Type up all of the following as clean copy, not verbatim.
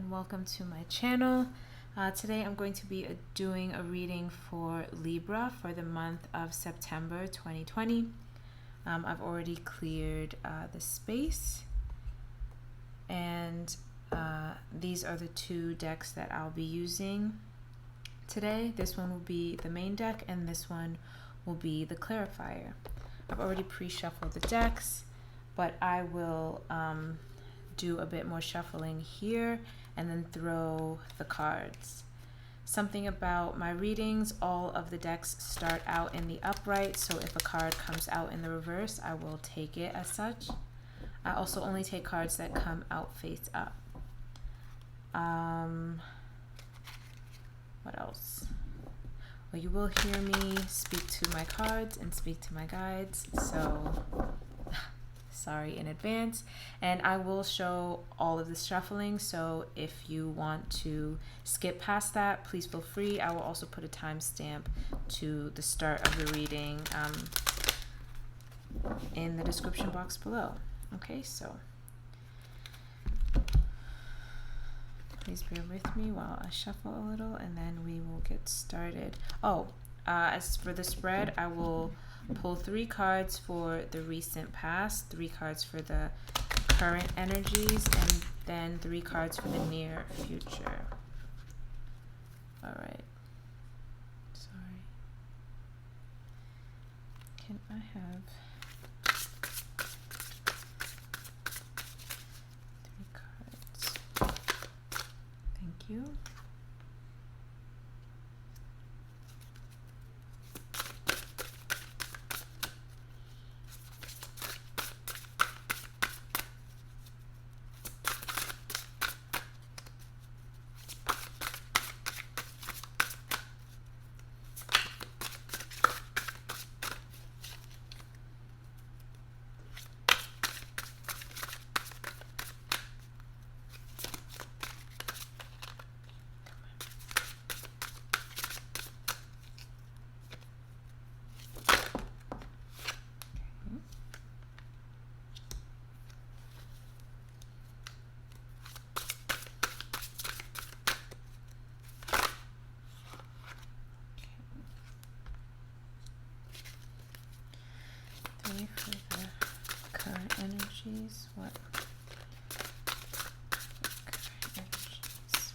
and welcome to my channel. Today I'm going to be doing a reading for Libra for the month of September 2020. I've already cleared the space, and these are the two decks that I'll be using today. This one will be the main deck and this one will be the clarifier. I've already pre-shuffled the decks, but I will do a bit more shuffling here and then throw the cards. Something about my readings, all of the decks start out in the upright, so if a card comes out in the reverse, I will take it as such. I also only take cards that come out face up. What else? Well, you will hear me speak to my cards and speak to my guides, so sorry in advance. And I will show all of the shuffling, so if you want to skip past that, please feel free. I will also put a timestamp to the start of the reading in the description box below. Okay, so please bear with me while I shuffle a little and then we will get started. As for the spread, I will pull 3 cards for the recent past, 3 cards for the current energies, and then 3 cards for the near future. All right. Sorry. Can I have 3 cards? Thank you. For the current energies, what current energies?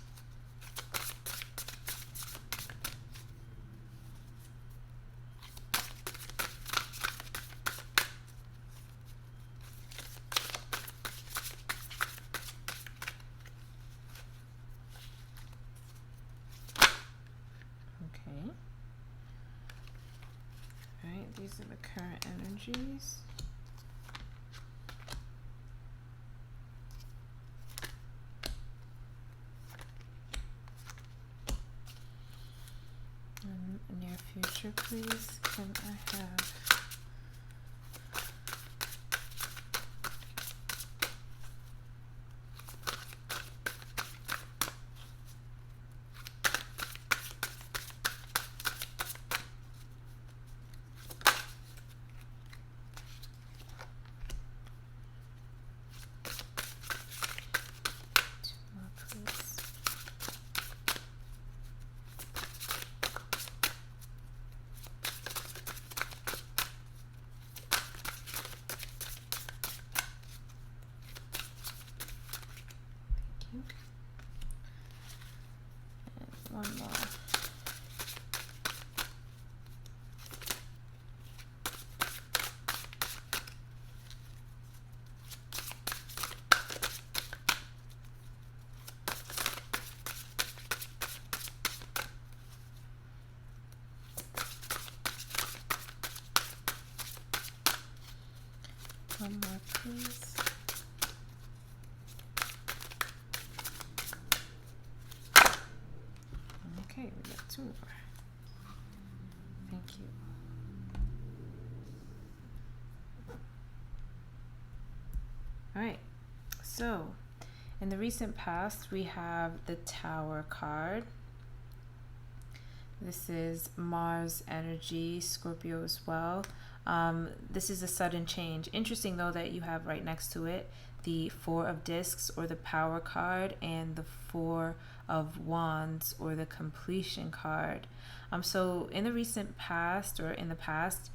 Okay. All right, these are the current energies. Near future, please. Can I have one more? One more, please. Okay, we got 2 more. Thank you. All right, so in the recent past, we have the Tower card. This is Mars energy, Scorpio as well. This is a sudden change. Interesting though that you have right next to it the Four of Discs or the Power card and the Four of Wands or the Completion card. So in the recent past or in the past,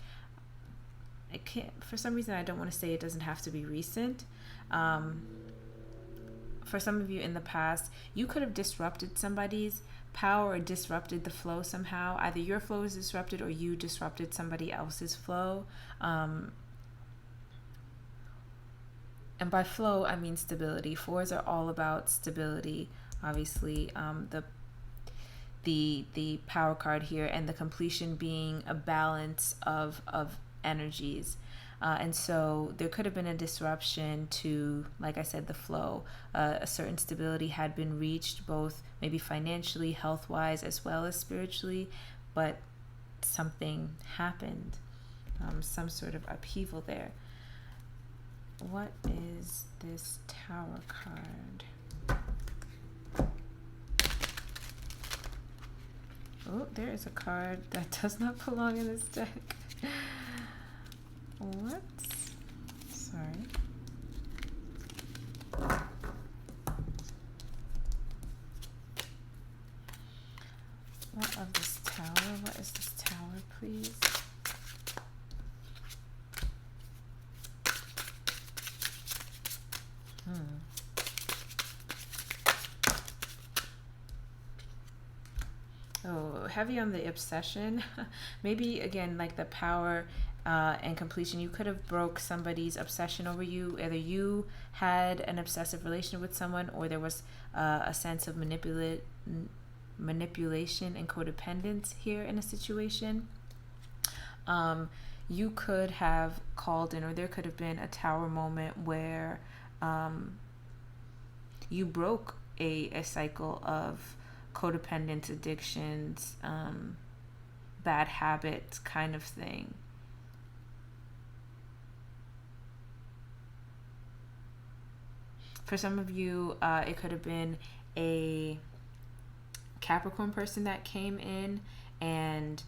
it can't, for some reason I don't want to say it doesn't have to be recent. For some of you in the past, you could have disrupted somebody's power or disrupted the flow somehow. Either your flow is disrupted or you disrupted somebody else's flow. And by flow, I mean stability. Fours are all about stability. Obviously, the Power card here, and the Completion being a balance of energies. And so there could have been a disruption to, like I said, the flow. A certain stability had been reached, both maybe financially, health-wise, as well as spiritually, but something happened, some sort of upheaval there. What is this Tower card? Oh, there is a card that does not belong in this deck. What? Sorry. What of this Tower? What is this Tower, please? Oh, heavy on the obsession. Maybe again, like the Power and Completion, you could have broke somebody's obsession over you. Either you had an obsessive relationship with someone, or there was a sense of manipulation and codependence here in a situation. You could have called in, or there could have been a Tower moment where you broke a cycle of codependence, addictions, bad habits kind of thing. For some of you, it could have been a Capricorn person that came in and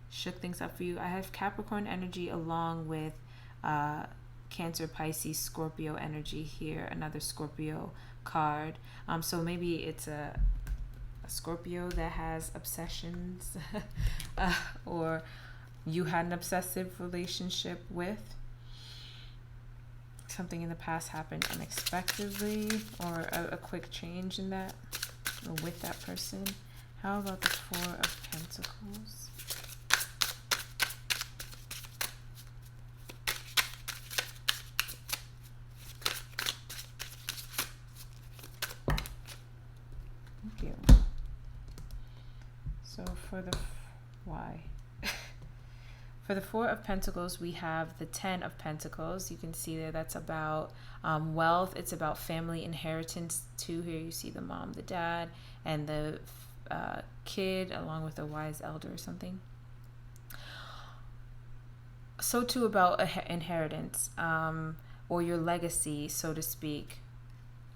shook things up for you. I have Capricorn energy along with Cancer, Pisces, Scorpio energy here, another Scorpio card. So maybe it's a Scorpio that has obsessions or you had an obsessive relationship with. Something in the past happened unexpectedly, or a quick change in that, or with that person. How about the Four of Pentacles? Thank you. So for the why? For the Four of Pentacles, we have the Ten of Pentacles. You can see there that's about wealth. It's about family inheritance too. Here you see the mom, the dad, and the kid along with a wise elder or something. So too about inheritance or your legacy, so to speak.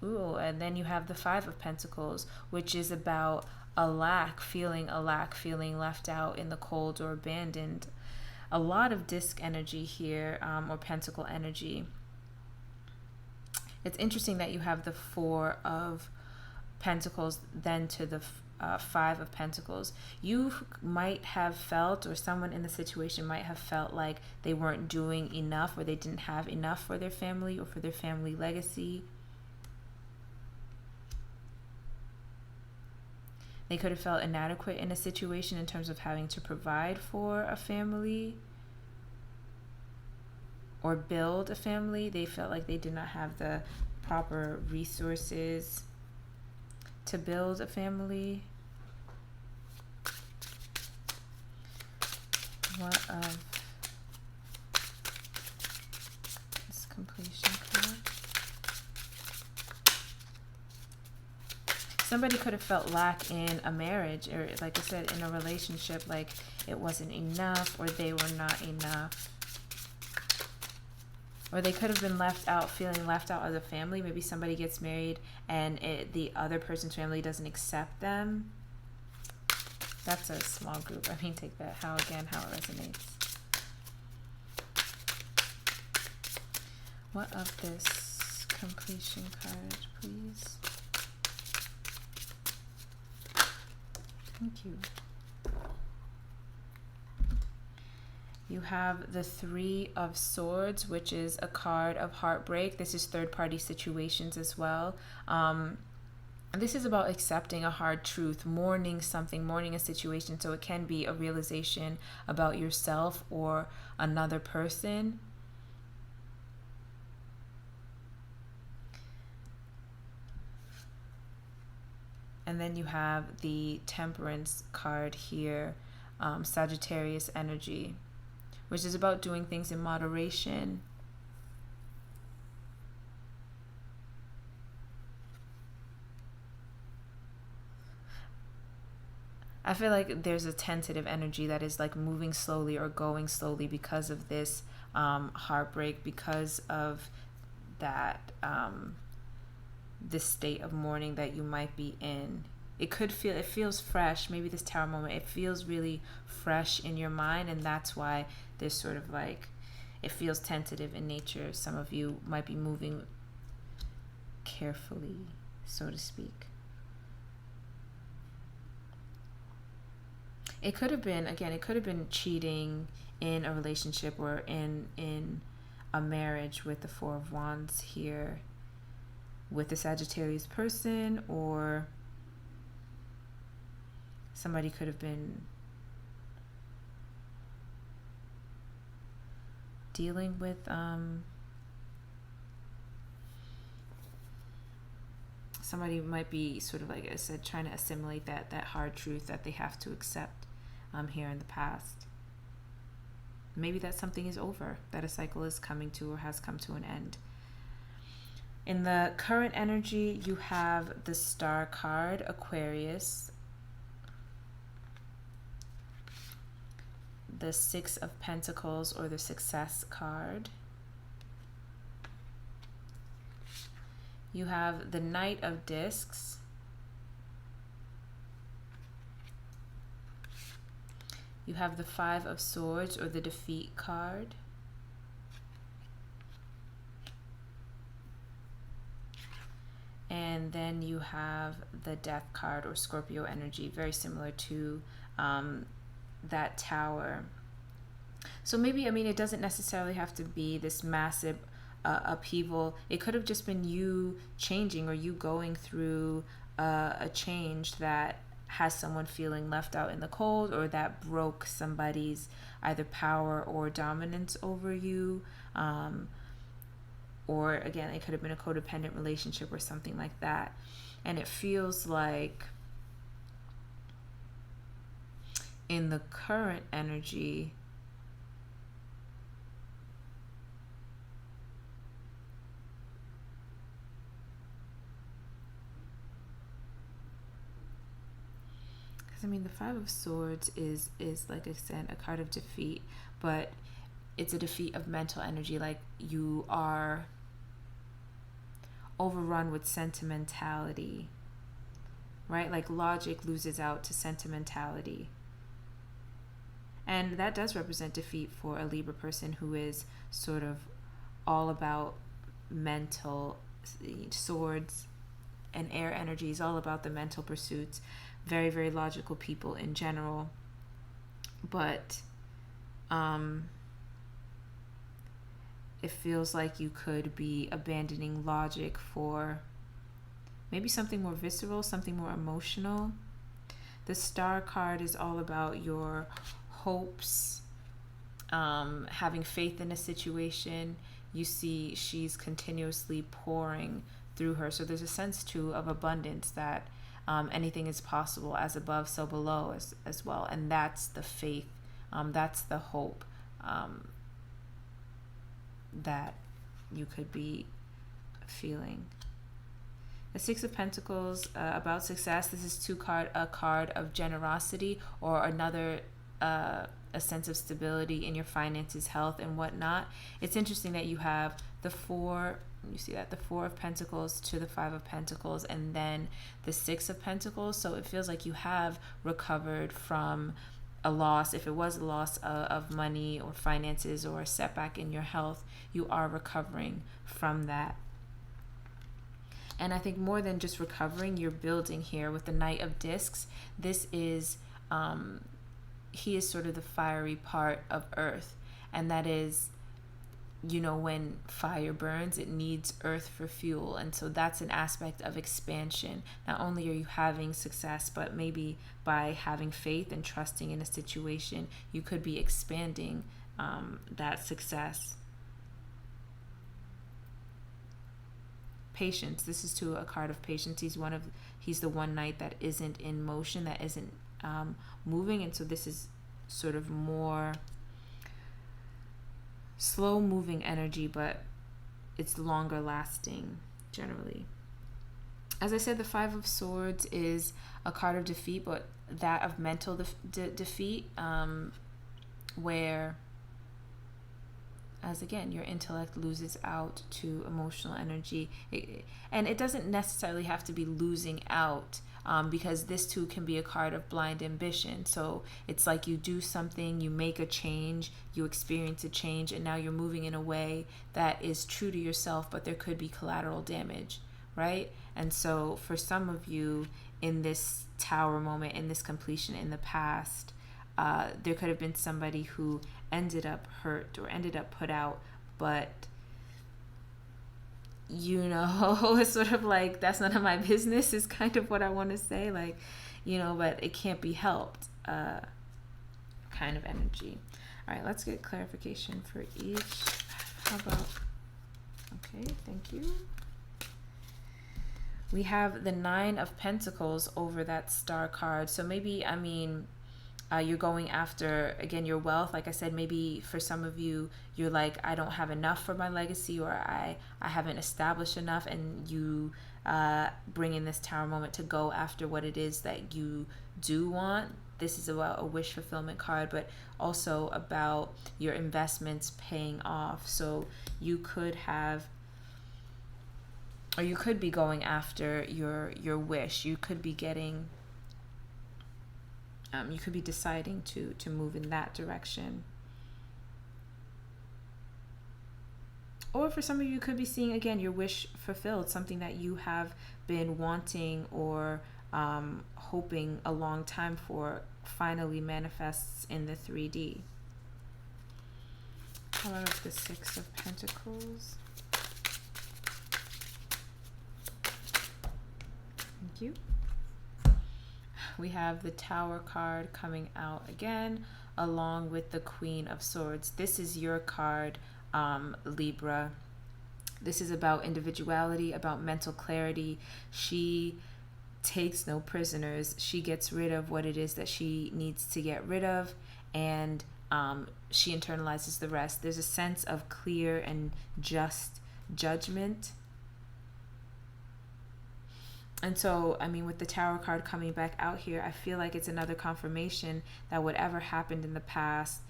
Ooh, and then you have the Five of Pentacles, which is about a lack, feeling left out in the cold or abandoned. A lot of disc energy here, or pentacle energy. It's interesting that you have the Four of Pentacles then to the Five of Pentacles. You might have felt, or someone in the situation might have felt like they weren't doing enough, or they didn't have enough for their family or for their family legacy. They could have felt inadequate in a situation in terms of having to provide for a family or build a family. They felt like they did not have the proper resources to build a family. What of this Completion card? Somebody could have felt lack in a marriage, or like I said, in a relationship, like it wasn't enough, or they were not enough. Or they could have been left out, feeling left out as a family. Maybe somebody gets married and the other person's family doesn't accept them. That's a small group. I mean, take that. How it resonates. What of this completion card, please? Thank you. You have the Three of Swords, which is a card of heartbreak. This is third-party situations as well. This is about accepting a hard truth, mourning something, mourning a situation. So it can be a realization about yourself or another person. And then you have the Temperance card here, Sagittarius energy, which is about doing things in moderation. I feel like there's a tentative energy that is like moving slowly or going slowly because of this heartbreak, because of that this state of mourning that you might be in. It feels fresh. Maybe this tower moment, it feels really fresh in your mind, and that's why there's sort of like, it feels tentative in nature. Some of you might be moving carefully, so to speak. It could have been, again, it could have been cheating in a relationship or in a marriage with the Four of Wands here with the Sagittarius person, or somebody could have been dealing with somebody might be sort of, like I said, trying to assimilate that hard truth that they have to accept here in the past. Maybe that something is over, that a cycle is coming to or has come to an end. In the current energy, you have the Star card, Aquarius, the Six of Pentacles, or the Success card. You have the Knight of Discs, you have the Five of Swords, or the Defeat card. And then you have the Death card, or Scorpio energy, very similar to that Tower. So maybe, I mean, it doesn't necessarily have to be this massive upheaval. It could have just been you changing, or you going through a change that has someone feeling left out in the cold, or that broke somebody's either power or dominance over you. Or again, it could have been a codependent relationship or something like that. And it feels like in the current energy, because I mean, the Five of Swords is like I said, a card of defeat, but it's a defeat of mental energy. Like, you are overrun with sentimentality, right? Like, logic loses out to sentimentality. And that does represent defeat for a Libra person who is sort of all about mental, swords and air energies, all about the mental pursuits. Very, very logical people in general. But it feels like you could be abandoning logic for maybe something more visceral, something more emotional. The Star card is all about your hopes, having faith in a situation. You see she's continuously pouring through her. So there's a sense too of abundance, that anything is possible, as above so below as well. And that's the faith, that's the hope that you could be feeling. The Six of Pentacles, about success. This is a card of generosity, or another a sense of stability in your finances, health, and whatnot. It's interesting that you have the Four you see that, the Four of Pentacles to the Five of Pentacles, and then the Six of Pentacles. So it feels like you have recovered from a loss. If it was a loss of money or finances or a setback in your health, you are recovering from that. And I think more than just recovering, you're building here with the Knight of Discs. This is, he is sort of the fiery part of Earth. And that is, you know, when fire burns, it needs earth for fuel. And so that's an aspect of expansion. Not only are you having success, but maybe by having faith and trusting in a situation, you could be expanding that success. Patience. This is to a card of patience. He's the one knight that isn't in motion, that isn't moving. And so this is sort of more slow moving energy, but it's longer lasting generally. As I said, the Five of Swords is a card of defeat, but that of mental defeat, where, as again, your intellect loses out to emotional energy. And it doesn't necessarily have to be losing out, because this too can be a card of blind ambition. So it's like you do something, you make a change, you experience a change, and now you're moving in a way that is true to yourself, but there could be collateral damage, right? And so for some of you in this Tower moment, in this completion in the past, there could have been somebody who ended up hurt or ended up put out, but you know, it's sort of like, that's none of my business is kind of what I want to say, like, you know, but it can't be helped kind of energy. All right, let's get clarification for each. How about, okay, thank you. We have the Nine of Pentacles over that Star card. So maybe, I mean, you're going after, again, your wealth. Like I said, maybe for some of you, you're like, I don't have enough for my legacy, or I haven't established enough, and you bring in this Tower moment to go after what it is that you do want. This is about a wish fulfillment card, but also about your investments paying off. So you could have, or you could be going after your wish. You could be getting, you could be deciding to move in that direction. Or for some of you, you could be seeing, again, your wish fulfilled, something that you have been wanting or hoping a long time for finally manifests in the 3D. How about the Six of Pentacles? Thank you. We have the Tower card coming out again, along with the Queen of Swords. This is your card, Libra. This is about individuality, about mental clarity. She takes no prisoners. She gets rid of what it is that she needs to get rid of, and she internalizes the rest. There's a sense of clear and just judgment. And so, I mean, with the Tower card coming back out here, I feel like it's another confirmation that whatever happened in the past,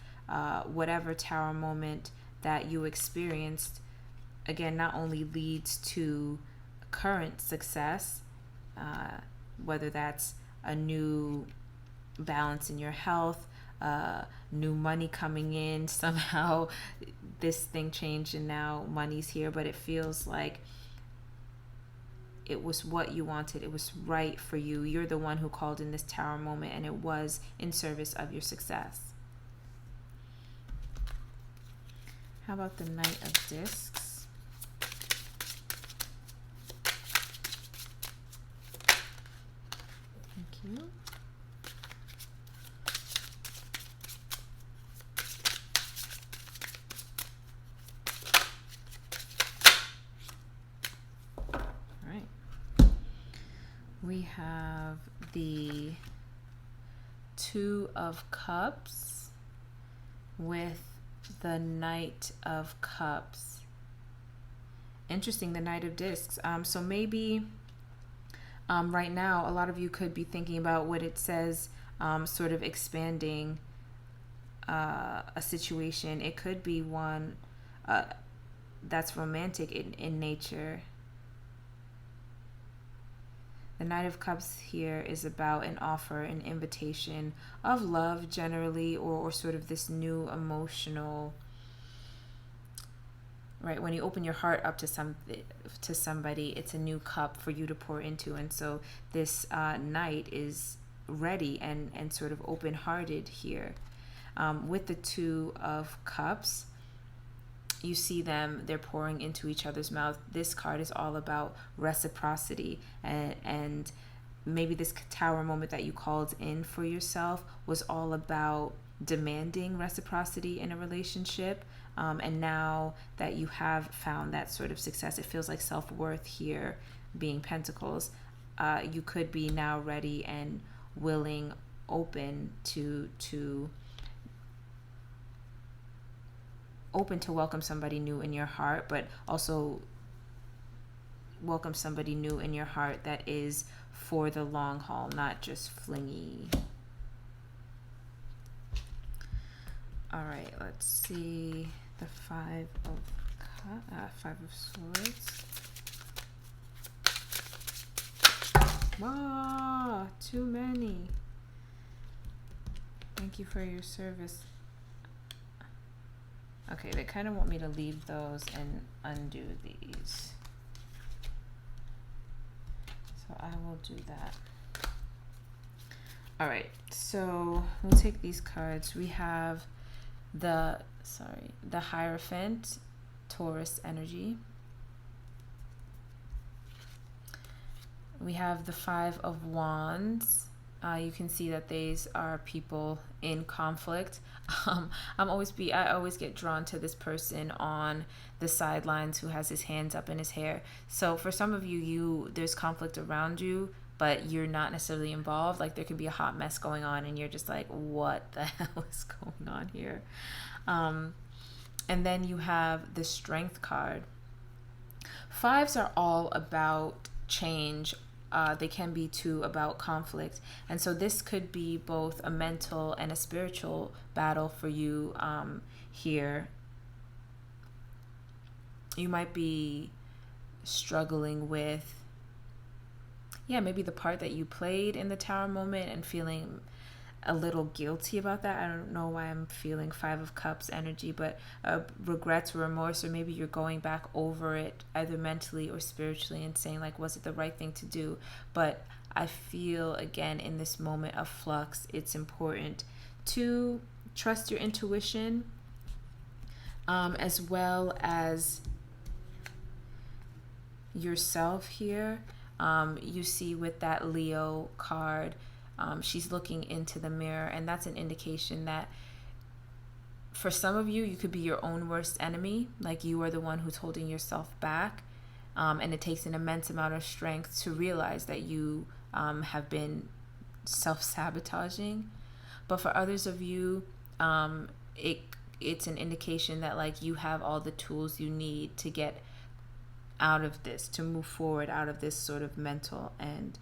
whatever Tower moment that you experienced, again, not only leads to current success, whether that's a new balance in your health, new money coming in, somehow this thing changed and now money's here, but it feels like it was what you wanted. It was right for you. You're the one who called in this Tower moment, and it was in service of your success. How about the Knight of Discs? Thank you. We have the Two of Cups with the Knight of Cups. Interesting, the Knight of Discs. So maybe right now, a lot of you could be thinking about what it says, sort of expanding a situation. It could be one, that's romantic in nature. The Knight of Cups here is about an offer, an invitation of love generally, or sort of this new emotional, right? When you open your heart up to somebody, it's a new cup for you to pour into. And so this knight is ready and sort of open-hearted here. With the Two of Cups, you see them, they're pouring into each other's mouth. This card is all about reciprocity, and maybe this Tower moment that you called in for yourself was all about demanding reciprocity in a relationship. And now that you have found that sort of success, it feels like self-worth here being Pentacles. You could be now ready and willing, open to welcome somebody new in your heart, but also welcome somebody new in your heart that is for the long haul, not just flingy. All right, let's see the Five of Swords. Wow, too many. Thank you for your service. Okay, they kind of want me to leave those and undo these. So I will do that. All right, so we'll take these cards. We have the Hierophant, Taurus energy. We have the Five of Wands. You can see that these are people in conflict. I always get drawn to this person on the sidelines who has his hands up in his hair. So for some of you, there's conflict around you, but you're not necessarily involved. Like there could be a hot mess going on and you're just like, what the hell is going on here? And then you have the Strength card. Fives are all about change. They can be too about conflict. And so this could be both a mental and a spiritual battle for you here. You might be struggling with, maybe the part that you played in the Tower moment and feeling a little guilty about that. I don't know why I'm feeling Five of Cups energy, but regrets or remorse, or maybe you're going back over it either mentally or spiritually and saying like, was it the right thing to do? But I feel again in this moment of flux, it's important to trust your intuition, as well as yourself here. You see with that Leo card, she's looking into the mirror, and that's an indication that for some of you, you could be your own worst enemy. Like you are the one who's holding yourself back, and it takes an immense amount of strength to realize that you have been self-sabotaging. But for others of you, it's an indication that like you have all the tools you need to get out of this, to move forward out of this sort of mental and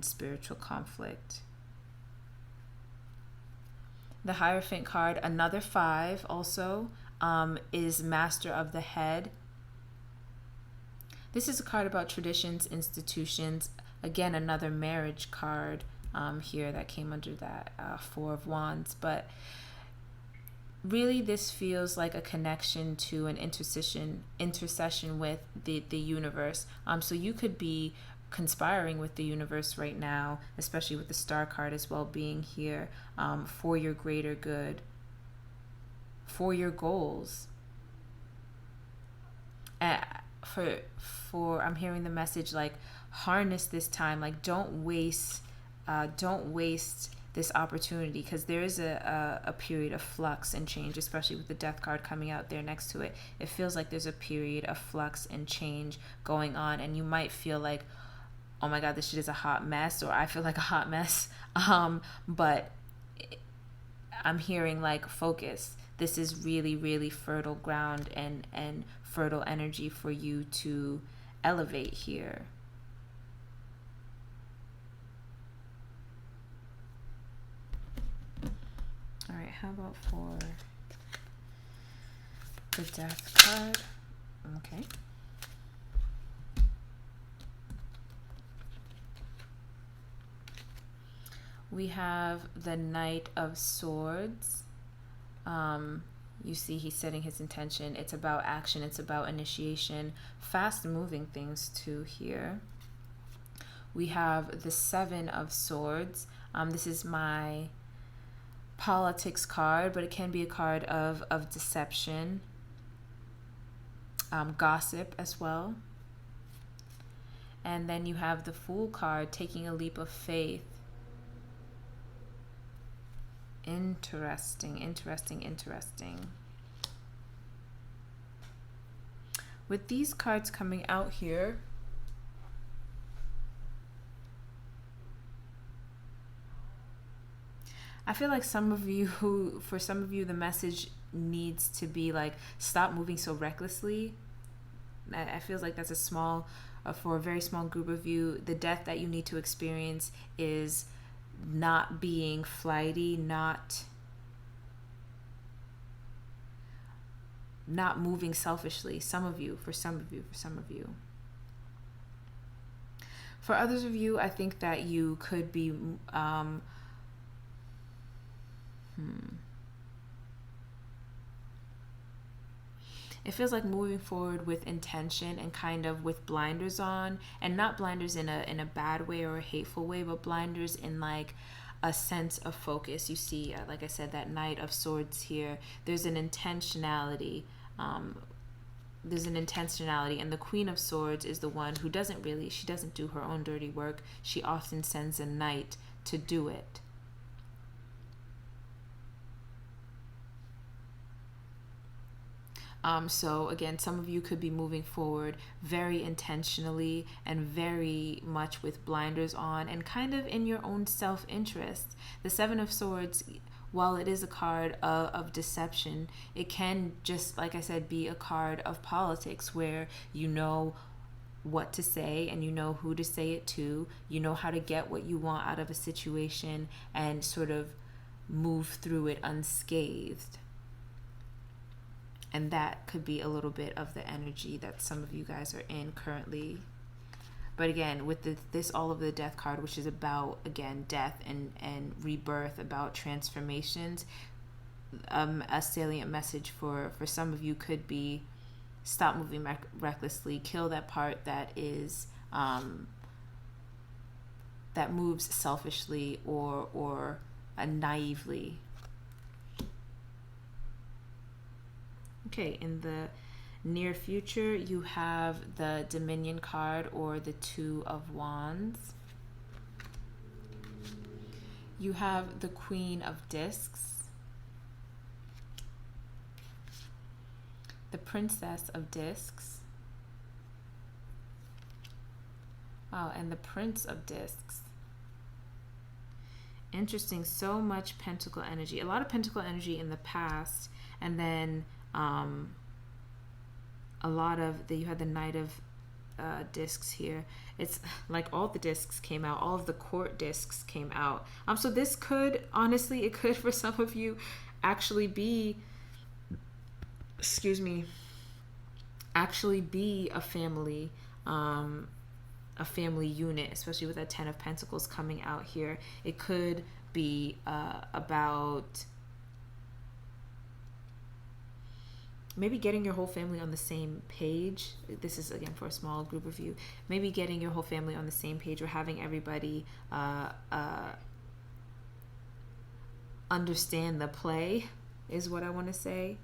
spiritual conflict. The Hierophant card, another 5 also, is Master of the Head. This is a card about traditions, institutions. Again, another marriage card here that came under that Four of Wands. But really this feels like a connection to an intercession with the universe. So you could be conspiring with the universe right now, especially with the Star card as well being here, for your greater good, for your goals. For I'm hearing the message like harness this time, like don't waste this opportunity, because there is a period of flux and change, especially with the Death card coming out there next to it. It feels like there's a period of flux and change going on, and you might feel like, oh my God, this shit is a hot mess, or I feel like a hot mess. But I'm hearing like focus. This is really, really fertile ground and fertile energy for you to elevate here. All right, how about for the Death card? Okay. We have the Knight of Swords. You see he's setting his intention. It's about action. It's about initiation. Fast moving things too here. We have the Seven of Swords. This is my politics card, but it can be a card of deception, gossip as well. And then you have the Fool card, taking a leap of faith. Interesting, interesting, interesting. With these cards coming out here, I feel like for some of you, the message needs to be like, stop moving so recklessly. I feel like that's for a very small group of you, the death that you need to experience is not being flighty, not moving selfishly. For some of you. For others of you, I think that you could be it feels like moving forward with intention and kind of with blinders on, and not blinders in a bad way or a hateful way, but blinders in like a sense of focus. You see, like I said, that Knight of Swords here, there's an intentionality. And the Queen of Swords is the one who doesn't do her own dirty work. She often sends a knight to do it. So again, some of you could be moving forward very intentionally and very much with blinders on and kind of in your own self-interest. The Seven of Swords, while it is a card of deception, it can just, like I said, be a card of politics where you know what to say and you know who to say it to. You know how to get what you want out of a situation and sort of move through it unscathed. And that could be a little bit of the energy that some of you guys are in currently. But again, with this all of the Death card, which is about, again, death and rebirth, about transformations, a salient message for some of you could be, stop moving recklessly, kill that part that is that moves selfishly or naively. Okay, in the near future, you have the Dominion card, or the Two of Wands. You have the Queen of Discs, the Princess of Discs, wow, and the Prince of Discs. Interesting, so much Pentacle energy, a lot of Pentacle energy in the past, and then a lot of you had the Knight of discs here. It's like all the discs came out, all of the court discs came out. So this could, honestly, it could for some of you actually be, actually be a family unit, especially with that Ten of Pentacles coming out here. It could be about maybe getting your whole family on the same page. This is, again, for a small group of you. Maybe getting your whole family on the same page, or having everybody understand the play, is what I want to say.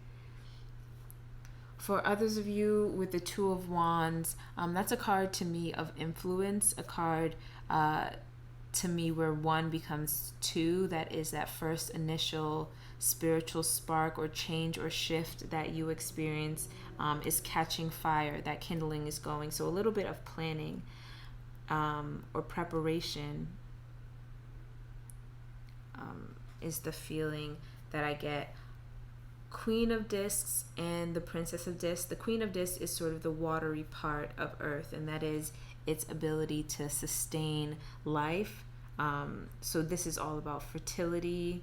For others of you with the Two of Wands, that's a card to me of influence, a card to me where one becomes two. That is that first initial spiritual spark or change or shift that you experience is catching fire. That kindling is going. So a little bit of planning or preparation is the feeling that I get. Queen of Discs and the Princess of Discs. The Queen of Discs is sort of the watery part of Earth, and that is its ability to sustain life. So this is all about fertility,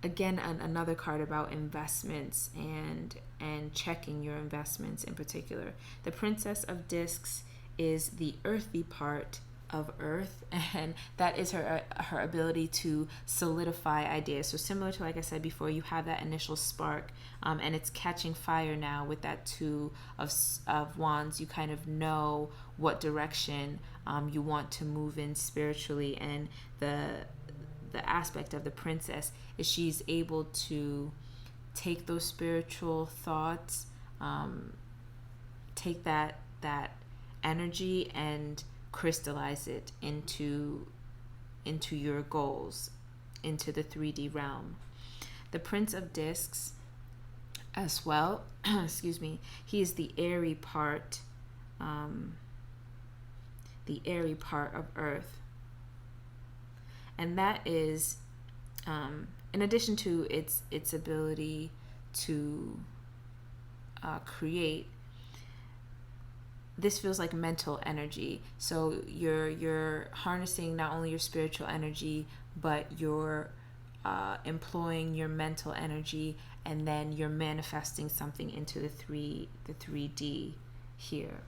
again, another card about investments and checking your investments in particular. The Princess of Discs is the earthy part of Earth, and that is her ability to solidify ideas. So similar to, like I said before, you have that initial spark, and it's catching fire now with that Two of Wands. You kind of know what direction you want to move in spiritually, and the aspect of the princess is she's able to take those spiritual thoughts, take that energy and crystallize it into your goals, into the 3D realm. The Prince of Discs as well, excuse me, he is the airy part of Earth. And that is, in addition to its ability to create, this feels like mental energy. So you're harnessing not only your spiritual energy, but you're employing your mental energy, and then you're manifesting something into the 3D here.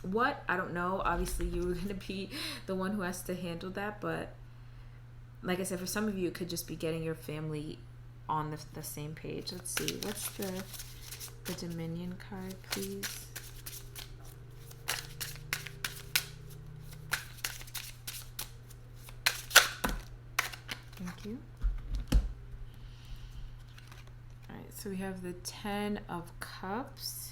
What? I don't know. Obviously, you're going to be the one who has to handle that. But like I said, for some of you, it could just be getting your family on the same page. Let's see. What's the Dominion card, please? Thank you. All right. So we have the 10 of Cups.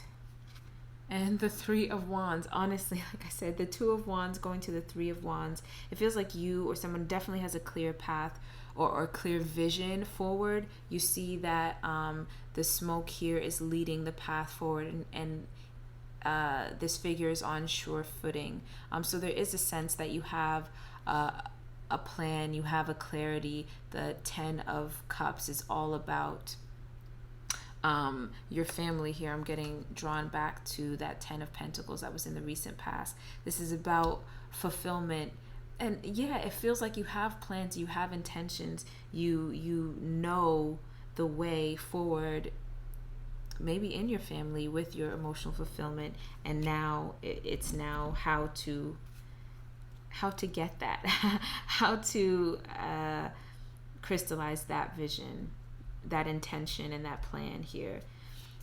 And the 3 of Wands. Honestly, like I said, the 2 of Wands going to the 3 of Wands. It feels like you or someone definitely has a clear path or clear vision forward. You see that the smoke here is leading the path forward, and this figure is on sure footing. So there is a sense that you have a plan, you have a clarity. The 10 of Cups is all about your family here. I'm getting drawn back to that 10 of Pentacles that was in the recent past. This is about fulfillment. And yeah, it feels like you have plans, you have intentions, you know the way forward, maybe in your family with your emotional fulfillment. And now it's now how to get that, how to crystallize that vision, that intention, and that plan here.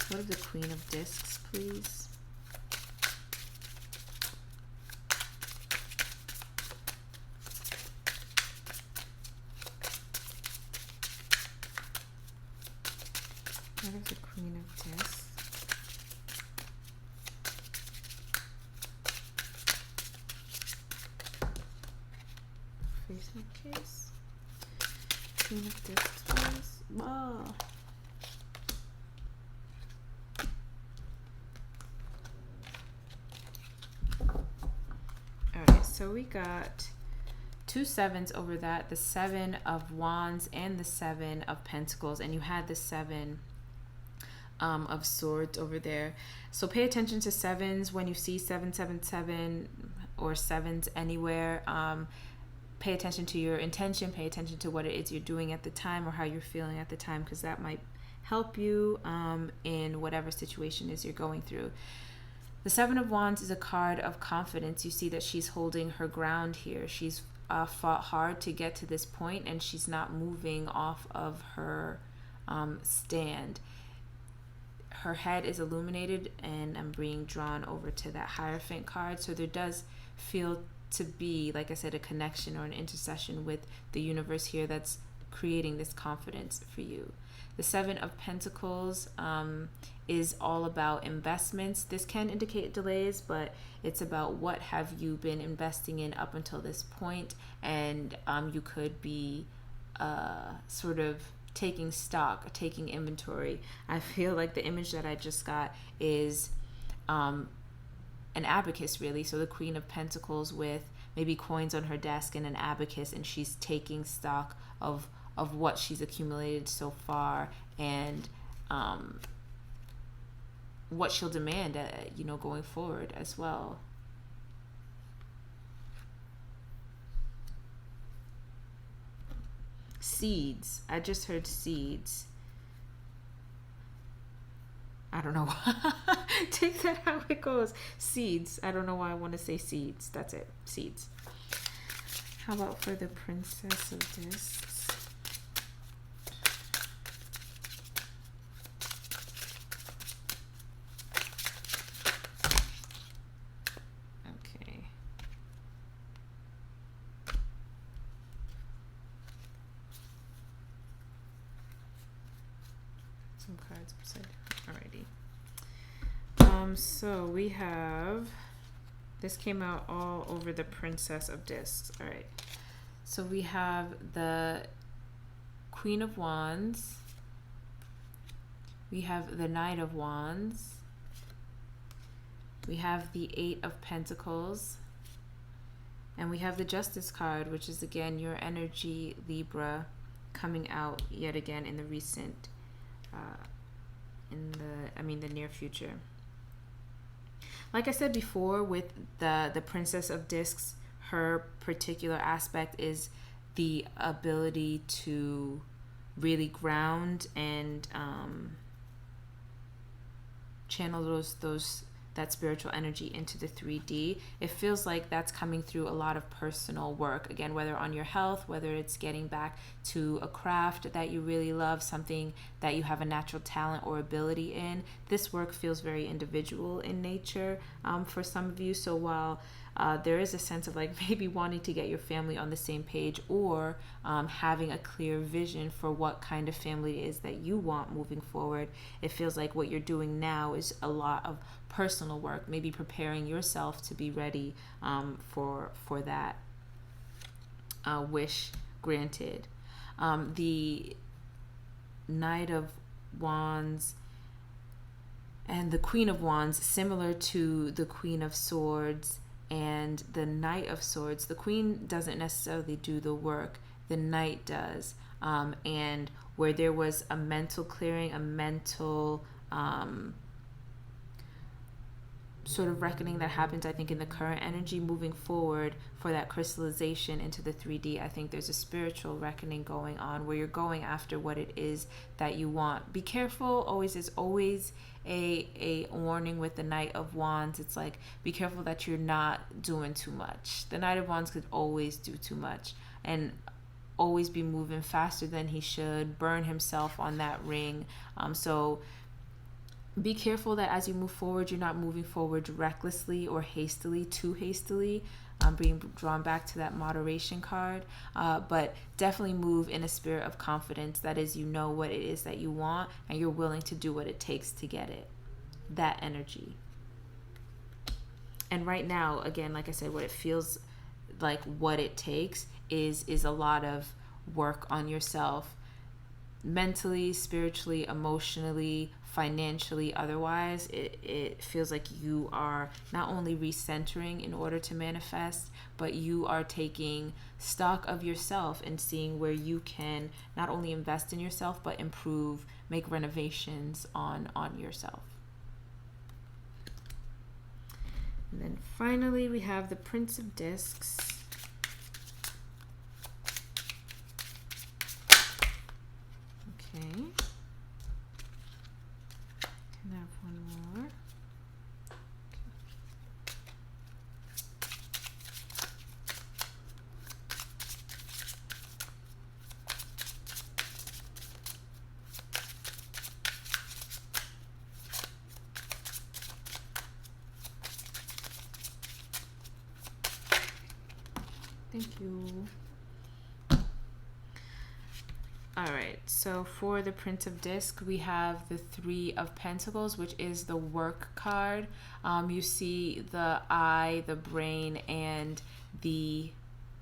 What is the Queen of Discs, please? What is the Queen of Discs? Face my case. Queen of Discs, please. Whoa. Alright, so we got 2 sevens over that, the 7 of Wands and the 7 of Pentacles, and you had the 7 of Swords over there. So pay attention to sevens when you see 777 or sevens anywhere. Pay attention to your intention, pay attention to what it is you're doing at the time or how you're feeling at the time, because that might help you in whatever situation is you're going through. The 7 of Wands is a card of confidence. You see that she's holding her ground here. She's fought hard to get to this point, and she's not moving off of her stand. Her head is illuminated, and I'm being drawn over to that Hierophant card. So there does feel to be, like I said, a connection or an intercession with the universe here that's creating this confidence for you. The 7 of Pentacles is all about investments. This can indicate delays, but it's about what have you been investing in up until this point, and you could be sort of taking stock, taking inventory. I feel like the image that I just got is an abacus, really. So the Queen of Pentacles with maybe coins on her desk and an abacus, and she's taking stock of what she's accumulated so far, and what she'll demand going forward as well. Seeds. I just heard seeds. I don't know why. Take that how it goes. Seeds. I don't know why I want to say seeds. That's it. Seeds. How about for the Princess of Discs? Okay. Some cards upside down. Alrighty. So we have, this came out all over the Princess of Discs. All right. So we have the Queen of Wands. We have the Knight of Wands. We have the Eight of Pentacles. And we have the Justice card, which is again your energy, Libra, coming out yet again in the recent, the near future. Like I said before, with the Princess of Discs, her particular aspect is the ability to really ground and channel that spiritual energy into the 3D. It feels like that's coming through a lot of personal work. Again, whether on your health, whether it's getting back to a craft that you really love, something that you have a natural talent or ability in. This work feels very individual in nature for some of you. So while there is a sense of like maybe wanting to get your family on the same page, or having a clear vision for what kind of family it is that you want moving forward, it feels like what you're doing now is a lot of personal work, maybe preparing yourself to be ready for that wish granted. The Knight of Wands and the Queen of Wands, similar to the Queen of Swords and the Knight of Swords. The Queen doesn't necessarily do the work, the Knight does. And where there was a mental clearing, a mental sort of reckoning that happens, I think, in the current energy moving forward for that crystallization into the 3D. I think there's a spiritual reckoning going on where you're going after what it is that you want. Be careful. There's always a warning with the Knight of Wands. It's like, be careful that you're not doing too much. The Knight of Wands could always do too much and always be moving faster than he should, burn himself on that ring. So be careful that as you move forward, you're not moving forward recklessly or hastily, too hastily. Being drawn back to that moderation card, but definitely move in a spirit of confidence. That is, you know what it is that you want and you're willing to do what it takes to get it. That energy. And right now, again, like I said, what it feels like, what it takes is a lot of work on yourself, mentally, spiritually, emotionally, financially. Otherwise, it feels like you are not only recentering in order to manifest, but you are taking stock of yourself and seeing where you can not only invest in yourself, but improve, make renovations on yourself. And then finally, we have the Prince of Discs. Okay. Can I have one more? Thank you. All right, so for the Prince of Disc, we have the Three of Pentacles, which is the work card. You see the eye, the brain, and the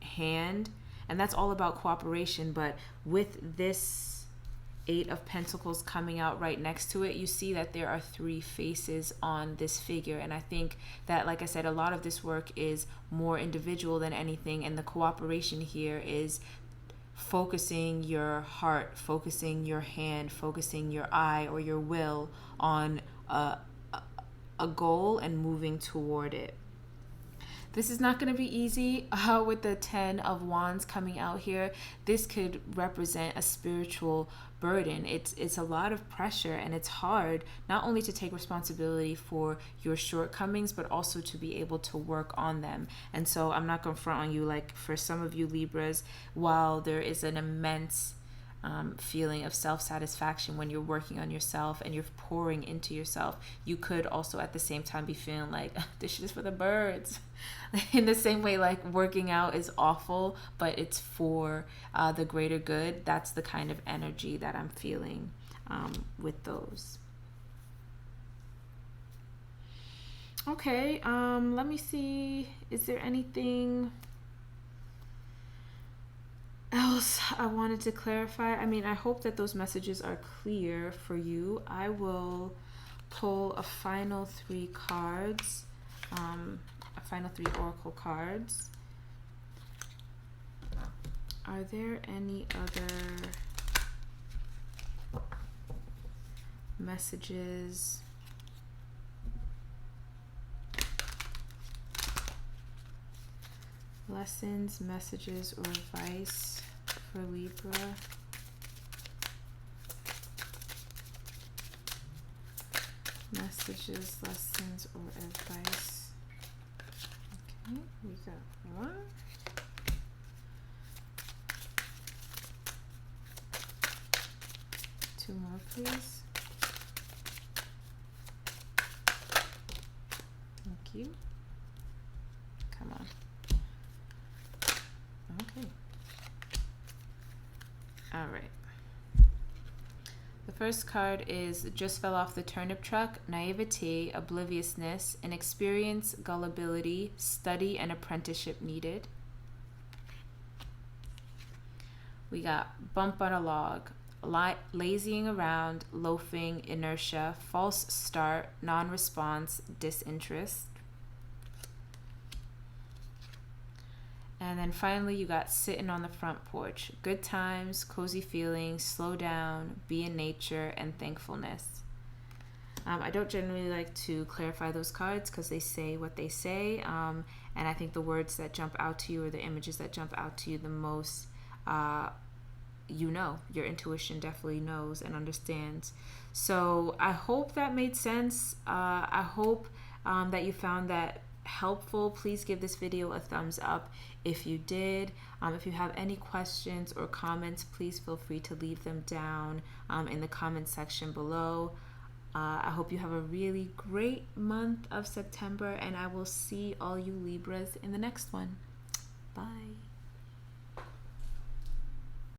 hand, and that's all about cooperation. But with this Eight of Pentacles coming out right next to it, you see that there are three faces on this figure. And I think that, like I said, a lot of this work is more individual than anything, and the cooperation here is focusing your heart, focusing your hand, focusing your eye or your will on a goal and moving toward it. This is not going to be easy with the 10 of Wands coming out here. This could represent a spiritual burden. It's a lot of pressure, and it's hard not only to take responsibility for your shortcomings, but also to be able to work on them. And so I'm not going to front on you, like for some of you Libras, while there is an immense feeling of self-satisfaction when you're working on yourself and you're pouring into yourself, you could also at the same time be feeling like this shit is for the birds. In the same way, like working out is awful, but it's for the greater good. That's the kind of energy that I'm feeling with those. Okay, let me see. Is there anything else I wanted to clarify? I mean, I hope that those messages are clear for you. I will pull a final 3 cards, a final 3 oracle cards. Are there any other messages? Lessons, messages, or advice for Libra? Messages, lessons, or advice. Okay, we got 1. 2 more, please. Thank you. Come on. Okay. All right. The first card is just fell off the turnip truck: naivete, obliviousness, inexperience, gullibility, study, and apprenticeship needed. We got bump on a log, lazying around, loafing, inertia, false start, non-response, disinterest. And then finally, you got sitting on the front porch. Good times, cozy feelings, slow down, be in nature, and thankfulness. I don't generally like to clarify those cards because they say what they say. And I think the words that jump out to you, or the images that jump out to you the most, your intuition definitely knows and understands. So I hope that made sense. I hope that you found that helpful. Please give this video a thumbs up if you did. If you have any questions or comments, please feel free to leave them down in the comment section below. I hope you have a really great month of September, and I will see all you Libras in the next one. Bye.